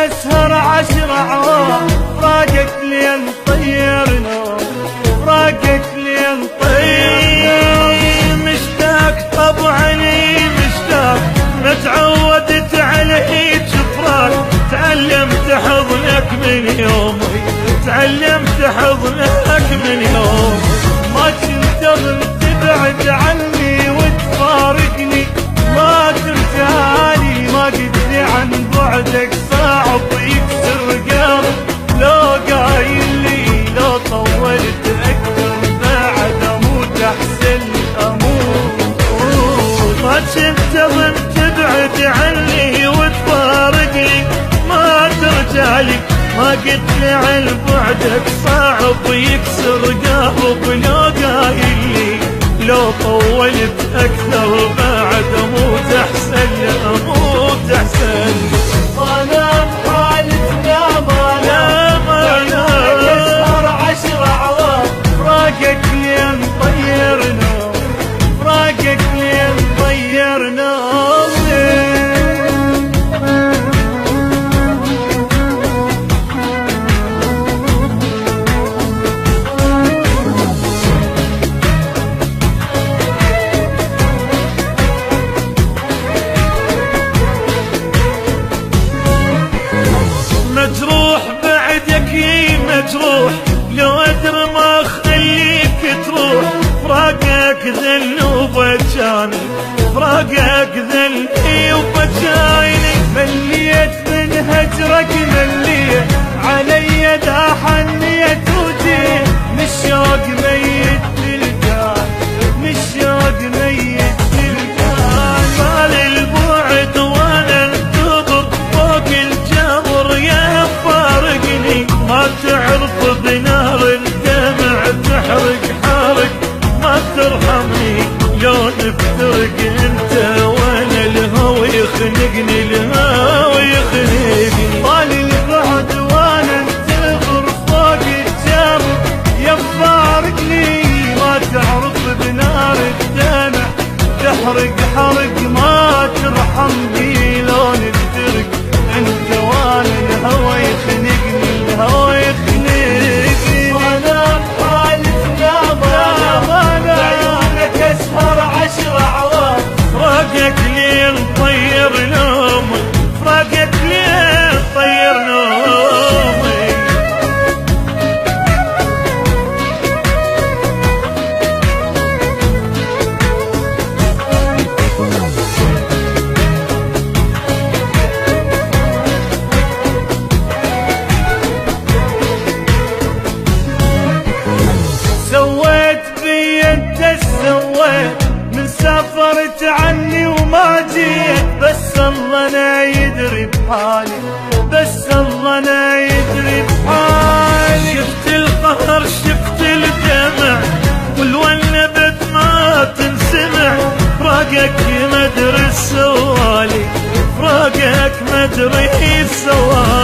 اسهر 10 عوام، فراقك لين طير نوم، فراقك لين طير. مشتاق طبعا مشتاق، ما تعودت على هيج فراق. تعلمت حضنك من يومي، تعلمت حضنك من يوم. ما كنت اظن تبعد عني وتفارقني، ما ترجعلي، ما قدري عن بعدك صعب يكسر قلب. لو قايل لي لو طولت اكثر بعد اموت احسن اموت. ما كنت اظن تبعد عني وتفارقني، ما ترجعلي، ما قدري عن بعدك صعب يكسر قلب. لو قايل لي لو طولت اكثر بعد اموت احسن اموت احسن. ما نام حالتنا ما نام، اسهر 10 عوام، فراقك لين طير نوم، فراقك لين طير نوم. مجروح بعدك يي مجروح، لو ادري ما خليك تروح. فراقك ذل وبجاني، فراقك ذل وبجاني. مليت من هجرك مليت، علي دا حنيت وجيت. مشوق ميت تلقاي، مشوق ميت تلقاي. مال البعد وانا انتظر فوق الجبر يا فارقني. ما تعرف بنار الدمع تحرق حارق، ما ترحمني لو نفترق انت وانا. الهوى يخنقني، الهوى يخنقني. طال البعد وانا انتظر فوق الجبر يا فارقني. ما تعرف بنار الدمع تحرق حرق، ما ترحمني لو نفترق انت وانا. الهوى يخنقني، الهوى يخنقني. ما نام حالتنا ما نام، بعيونك اسهر 10 عوام، فراقك لين طير نومي، فراقك لين طير نومي. سويت بي انت سويت، من سافرت عني وما جيت. بس الله انا يدري بحالي، بس الله انا يدري بحالي. شفت القهر شفت الدمع، والونبت ما تنسمع. فراقك مدري سوالي، فراقك مدري سوالي.